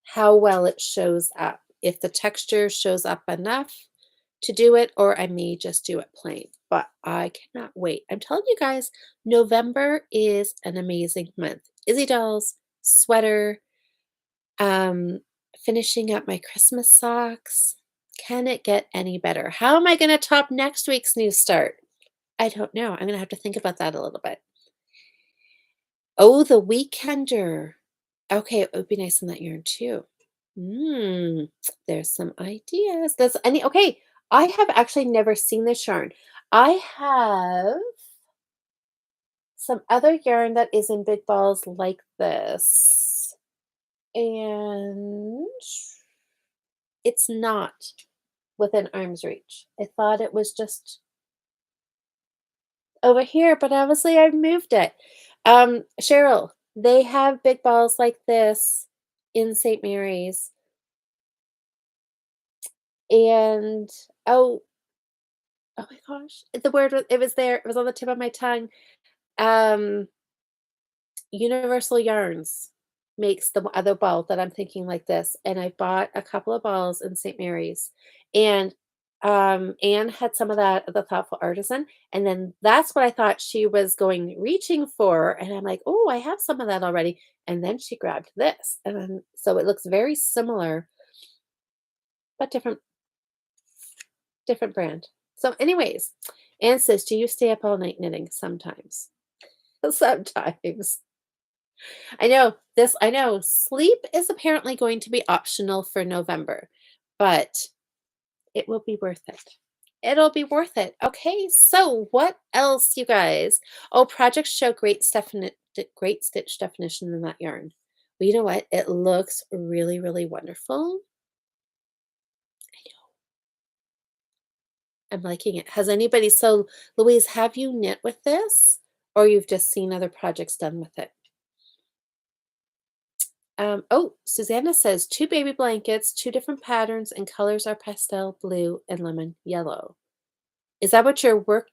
how well it shows up. If the texture shows up enough to do it, or I may just do it plain. But I cannot wait. I'm telling you guys, November is an amazing month. Izzy dolls, sweater, um, finishing up my Christmas socks. Can it get any better? How am I going to top next week's new start? I don't know. I'm going to have to think about that a little bit. Oh, the Weekender. Okay, it would be nice in that yarn too. There's some ideas. That's any okay. I have actually never seen this yarn. I have some other yarn that is in big balls like this. And it's not within arm's reach. I thought it was just over here, but obviously I've moved it. Cheryl, they have big balls like this in St. Mary's. And oh my gosh, the word was it was there. It was on the tip of my tongue. Um, Universal Yarns makes the other ball that I'm thinking like this, and I bought a couple of balls in St. Mary's, and Anne had some of that at the Thoughtful Artisan, and then that's what I thought she was going reaching for, and I'm like, oh, I have some of that already, and then she grabbed this, and then so it looks very similar, but different brand. So, anyways, Anne says, do you stay up all night knitting? Sometimes. Sometimes. I know sleep is apparently going to be optional for November, but it will be worth it. It'll be worth it. Okay, so what else, you guys? Oh, projects show great stitch definition in that yarn. Well, you know what? It looks really, really wonderful. I'm liking it. Has anybody so Louise, have you knit with this? Or you've just seen other projects done with it? Oh, Susanna says 2 baby blankets, 2 different patterns, and colors are pastel blue and lemon yellow. Is that what your work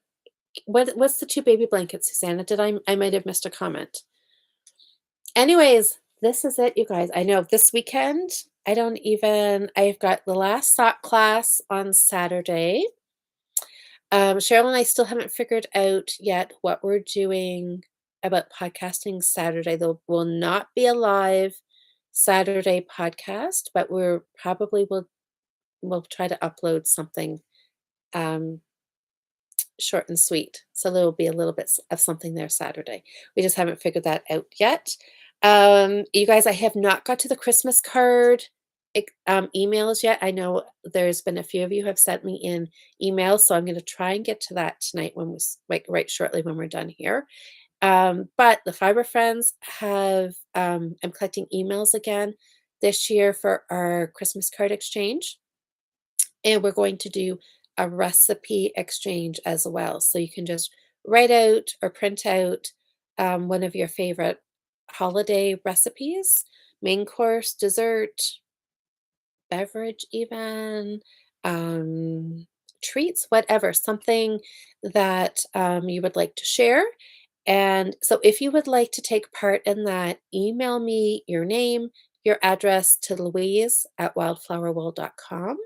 what's the 2 baby blankets, Susanna? I might have missed a comment. Anyways, this is it, you guys. I know this weekend, I've got the last sock class on Saturday. Cheryl and I still haven't figured out yet what we're doing about podcasting Saturday. There will not be a live Saturday podcast, but we'll try to upload something um, short and sweet. So there will be a little bit of something there Saturday. We just haven't figured that out yet. You guys, I have not got to the Christmas card emails yet. I know there's been a few of you have sent me in emails, so I'm going to try and get to that tonight when we like right shortly when we're done here. But the Fiber Friends have I'm collecting emails again this year for our Christmas card exchange. And we're going to do a recipe exchange as well. So you can just write out or print out one of your favorite holiday recipes, main course, dessert, beverage, even treats, whatever, something that you would like to share. And so if you would like to take part in that, email me your name, your address to Louise at wildflowerwool.com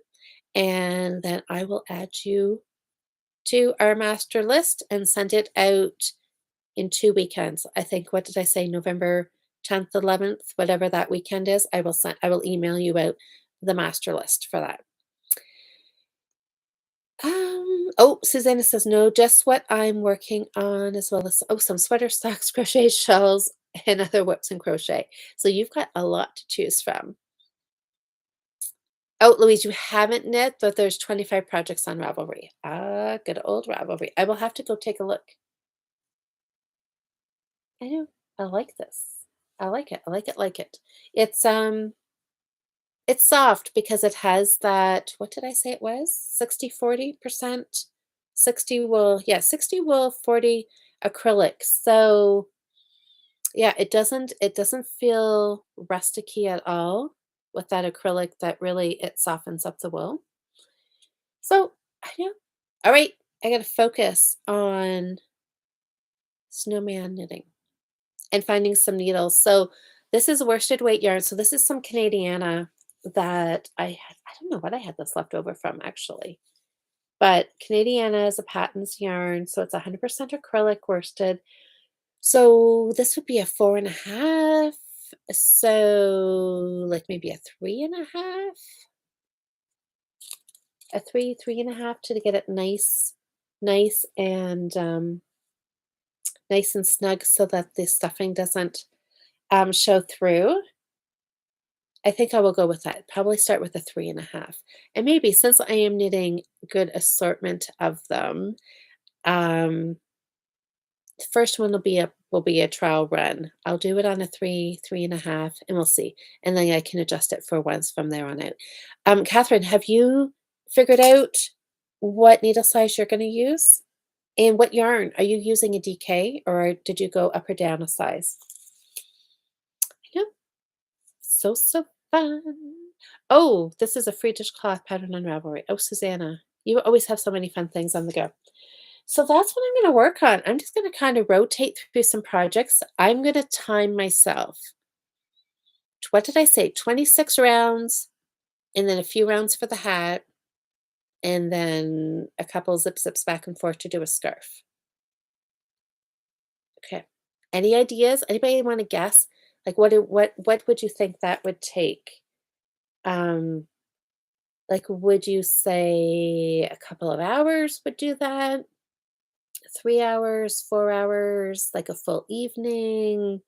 and then I will add you to our master list and send it out in 2 weekends. I think what did I say? November 10th, 11th, whatever that weekend is, I will email you out the master list for that. Oh, Susanna says no, just what I'm working on as well as some sweater socks, crochet shells, and other whips and crochet. So you've got a lot to choose from. Oh, Louise, you haven't knit, but there's 25 projects on Ravelry. Ah, good old Ravelry. I will have to go take a look. I know. I like this. I like it. I like it. Like it. It's it's soft because it has that, what did I say it was? 60-40%. 60 wool, yeah, 60 wool, 40 acrylic. So yeah, it doesn't feel rusticy at all with that acrylic that really it softens up the wool. So I know. All right, I gotta focus on snowman knitting and finding some needles. So this is worsted weight yarn. So this is some Canadiana that I don't know what I had this left over from actually. But Canadiana is a patents yarn, so it's 100% acrylic worsted. So this would be a 4.5. So like maybe a 3.5, a 3.5 to get it nice and nice and snug so that the stuffing doesn't show through. I think I will go with that. Probably start with a 3.5. And maybe since I am knitting good assortment of them, um, the first one will be a trial run. I'll do it on a 3.5, and we'll see. And then I can adjust it for once from there on out. Catherine, have you figured out what needle size you're going to use? And what yarn? Are you using a DK or did you go up or down a size? I know. So fun. Oh, this is a free dishcloth pattern on Ravelry. Oh, Susanna, you always have so many fun things on the go. So that's what I'm going to work on. I'm just going to kind of rotate through some projects. I'm going to time myself. What did I say? 26 rounds, and then a few rounds for the hat, and then a couple zips back and forth to do a scarf. Okay. Any ideas? Anybody want to guess? Like what would you think that would take? Um, like would you say a couple of hours would do that? 3 hours, 4 hours, like a full evening,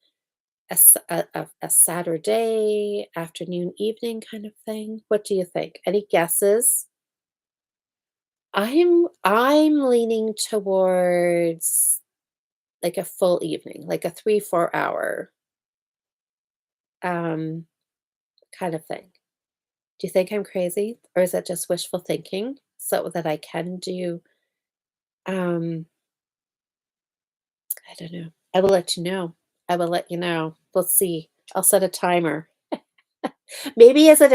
a Saturday afternoon, evening kind of thing? What do you think? Any guesses? I'm leaning towards like a full evening, like a 3, 4 hour um kind of thing. Do you think I'm crazy or is that just wishful thinking so that I can do um I don't know. I will let you know. I will let you know. We'll see. I'll set a timer. Maybe is it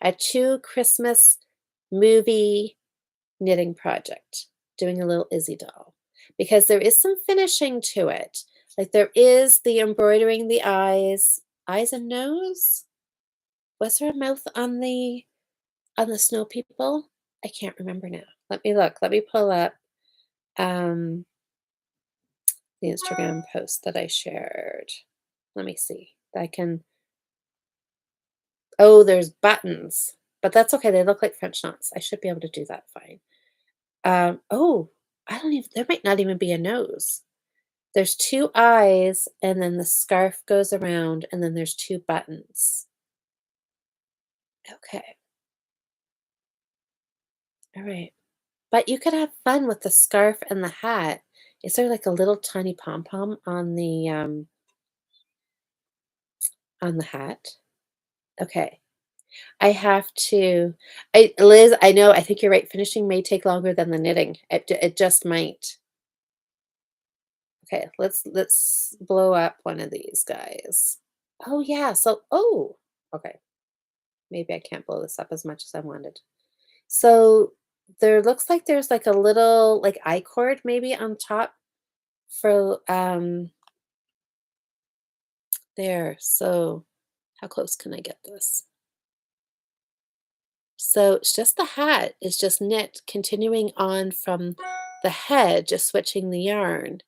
a two Christmas movie knitting project, doing a little Izzy doll, because there is some finishing to it. Like there is the embroidering the eyes and nose. Was there a mouth on the snow people? I can't remember now. Let me look. Let me pull up um, the Instagram post that I shared. Let me see. I can. Oh, there's buttons, but that's okay. They look like French knots. I should be able to do that fine. Oh, I don't even. There might not even be a nose. There's 2 eyes, and then the scarf goes around, and then there's 2 buttons. Okay, alright. But you could have fun with the scarf and the hat. Is there, like, a little tiny pom-pom on the hat? Okay. I have to Liz, I know, I think you're right, finishing may take longer than the knitting. It just might. Okay, let's blow up one of these guys. Oh, yeah, okay. Maybe I can't blow this up as much as I wanted. So there looks like there's like a little like I-cord maybe on top for there. So how close can I get this? So it's just the hat is just knit continuing on from the head, just switching the yarn,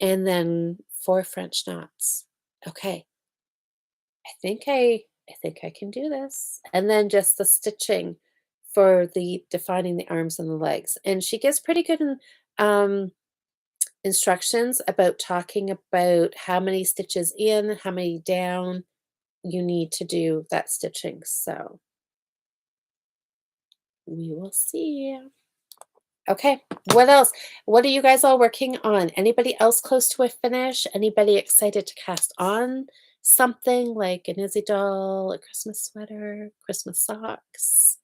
and then 4 French knots. Okay. I think I can do this. And then just the stitching for the defining the arms and the legs. And she gives pretty good um, instructions about talking about how many stitches in, how many down you need to do that stitching. So we will see. Okay. What else? What are you guys all working on? Anybody else close to a finish? Anybody excited to cast on something like an Izzy doll, a Christmas sweater, Christmas socks?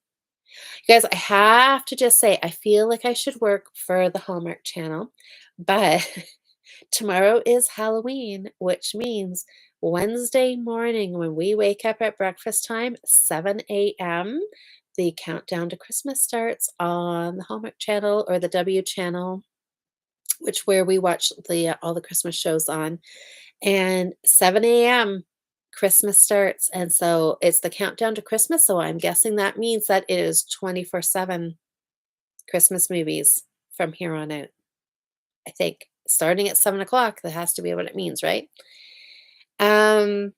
You guys, I have to just say, I feel like I should work for the Hallmark Channel, but tomorrow is Halloween, which means Wednesday morning when we wake up at breakfast time, 7 a.m., the countdown to Christmas starts on the Hallmark Channel or the W Channel, which where we watch all the Christmas shows on. And 7 a.m., Christmas starts. And so it's the countdown to Christmas. So I'm guessing that means that it is 24/7 Christmas movies from here on out. I think starting at 7 o'clock, that has to be what it means, right? Um,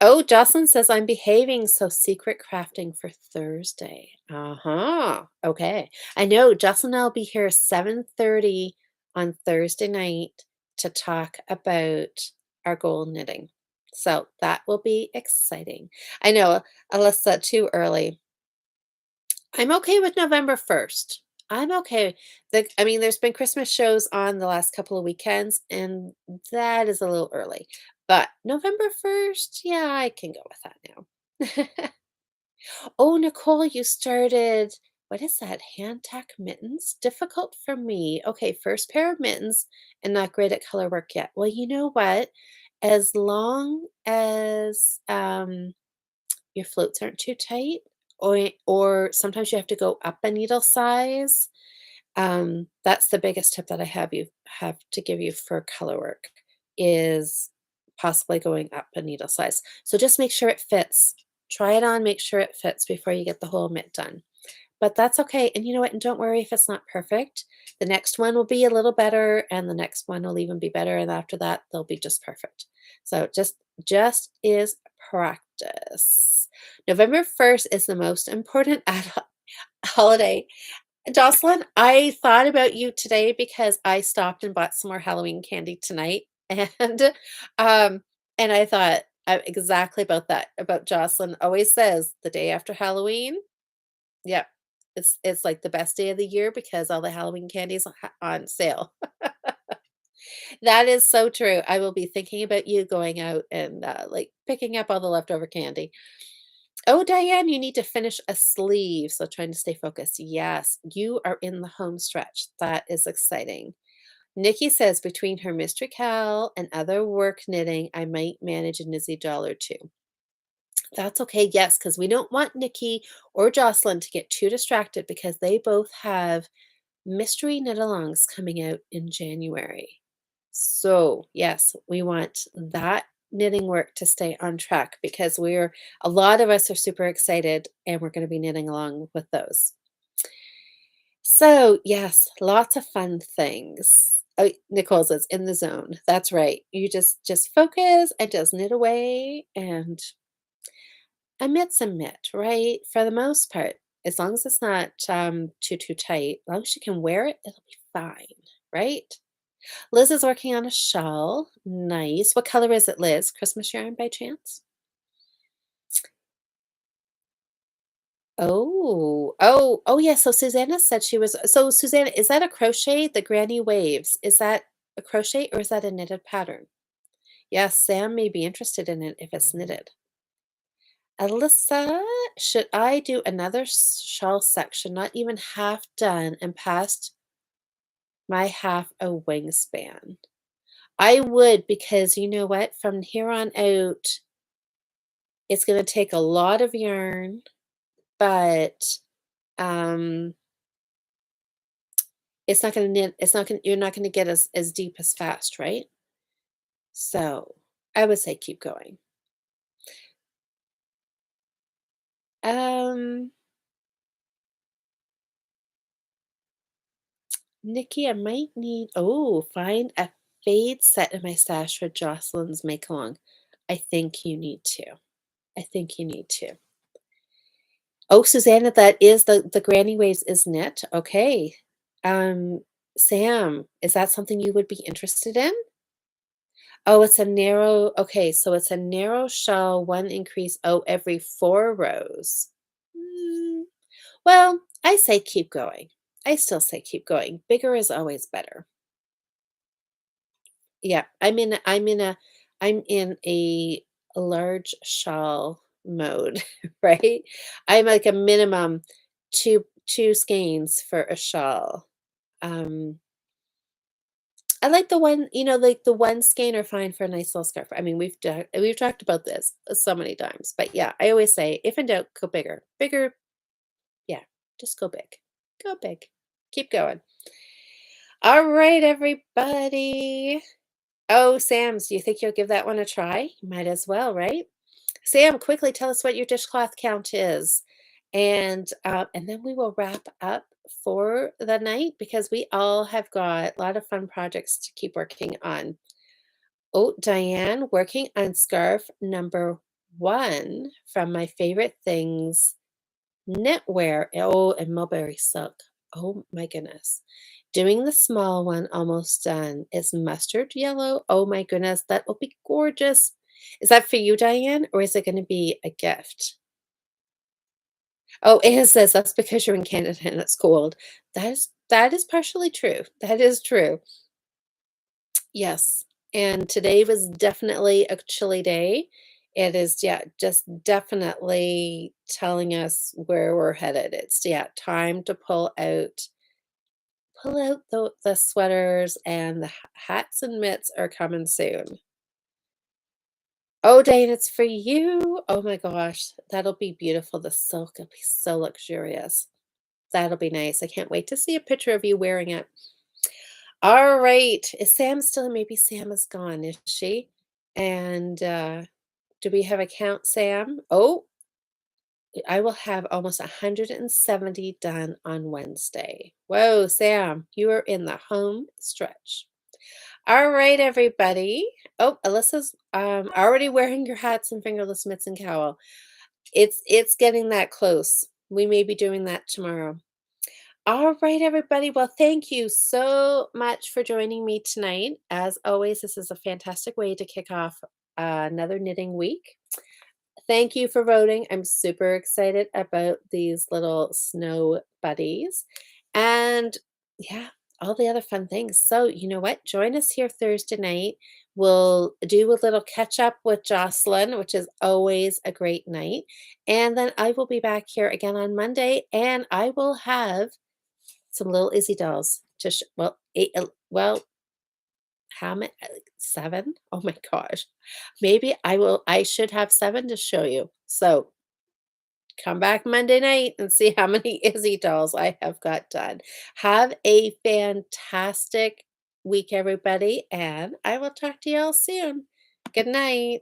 oh, Jocelyn says I'm behaving, so secret crafting for Thursday. Uh-huh. Okay. I know Jocelyn and I'll be here 7:30 on Thursday night to talk about our goal knitting. So that will be exciting. I know, Alyssa, too early. I'm okay with November 1st. I'm okay. I mean, there's been Christmas shows on the last couple of weekends, and that is a little early. But November 1st, yeah, I can go with that now. Oh, Nicole, you started, what is that? Hand tack mittens? Difficult for me. Okay, first pair of mittens and not great at color work yet. Well, you know what? As long as your floats aren't too tight, or sometimes you have to go up a needle size. That's the biggest tip that I have to give you for color work is possibly going up a needle size. So just make sure it fits. Try it on, make sure it fits before you get the whole mitt done. But that's okay. And you know what? And don't worry if it's not perfect. The next one will be a little better, and the next one will even be better. And after that, they'll be just perfect. So just is practice. November 1st is the most important holiday. Jocelyn, I thought about you today because I stopped and bought some more Halloween candy tonight. Um, and I thought exactly about that. About Jocelyn always says the day after Halloween. Yep. It's like the best day of the year because all the Halloween candies on sale. That is so true. I will be thinking about you going out and, like, picking up all the leftover candy. Oh, Diane, you need to finish a sleeve, so trying to stay focused. Yes, you are in the home stretch. That is exciting. Nikki says between her Mystery Cal and other work knitting, I might manage a Nizzy doll or two. That's okay, yes, because we don't want Nikki or Jocelyn to get too distracted because they both have mystery knit-alongs coming out in January. So, yes, we want that knitting work to stay on track because a lot of us are super excited and we're going to be knitting along with those. So, yes, lots of fun things. Oh, Nicole says in the zone. That's right. You just focus and just knit away and a mitt's a mitt, right? For the most part, as long as it's not too tight, as long as you can wear it, it'll be fine, right? Liz is working on a shawl. Nice. What color is it, Liz? Christmas yarn by chance? Oh, yeah. So Susanna said she was. So Susanna, is that a crochet? The Granny Waves. Is that a crochet or is that a knitted pattern? Yes, Sam may be interested in it if it's knitted. Alyssa, should I do another shawl section, not even half done and past my half a wingspan? I would because you know what? From here on out, it's gonna take a lot of yarn, but, um, it's not gonna you're not gonna get as deep as fast, right? So, I would say keep going. Um, Nikki, I might find a fade set in my stash for Jocelyn's make-along. I think you need to. I think you need to. Oh, Susanna, that is the Granny Waves is knit. Okay. Um, Sam, is that something you would be interested in? Oh, it's a narrow, okay, so it's a narrow shawl, one increase, every 4 rows. Mm, well, I say keep going. I still say keep going. Bigger is always better. Yeah, I'm in a large shawl mode, right? I'm like a minimum two skeins for a shawl. Um, I like the one, like the one skein are fine for a nice little scarf. I mean, we've talked about this so many times, but yeah, I always say if in doubt, go bigger. Bigger, yeah, just go big. Go big. Keep going. All right, everybody. Oh, Sam's, do you think you'll give that one a try? You might as well, right? Sam, quickly tell us what your dishcloth count is. And then we will wrap up for the night because we all have got a lot of fun projects to keep working on. Oh, Diane, working on scarf number one from my favorite things knitwear. Oh, and mulberry silk. Oh my goodness. Doing the small one almost done. It's mustard yellow. Oh my goodness, that will be gorgeous. Is that for you, Diane, or is it going to be a gift? Oh, Anne says that's because you're in Canada and it's cold. That is partially true. That is true. Yes. And today was definitely a chilly day. It is, yeah, just definitely telling us where we're headed. It's, yeah, time to pull out the sweaters and the hats and mitts are coming soon. Oh, Dane, it's for you. Oh my gosh, that'll be beautiful. The silk will be so luxurious. That'll be nice. I can't wait to see a picture of you wearing it. All right. Is Sam still? Maybe Sam is gone, is she? And do we have a count, Sam? Oh, I will have almost 170 done on Wednesday. Whoa, Sam, you are in the home stretch. All right, everybody. Oh, Alyssa's already wearing your hats and fingerless mitts and cowl. It's getting that close. We may be doing that tomorrow. All right, everybody. Well, thank you so much for joining me tonight. As always, this is a fantastic way to kick off another knitting week. Thank you for voting. I'm super excited about these little snow buddies and yeah, all the other fun things. So, you know what? Join us here Thursday night. We'll do a little catch up with Jocelyn, which is always a great night. And then I will be back here again on Monday and I will have some little Izzy dolls to well, eight, well, how many? 7? Oh my gosh. Maybe I should have 7 to show you. So, come back Monday night and see how many Izzy dolls I have got done. Have a fantastic week, everybody, and I will talk to you all soon. Good night.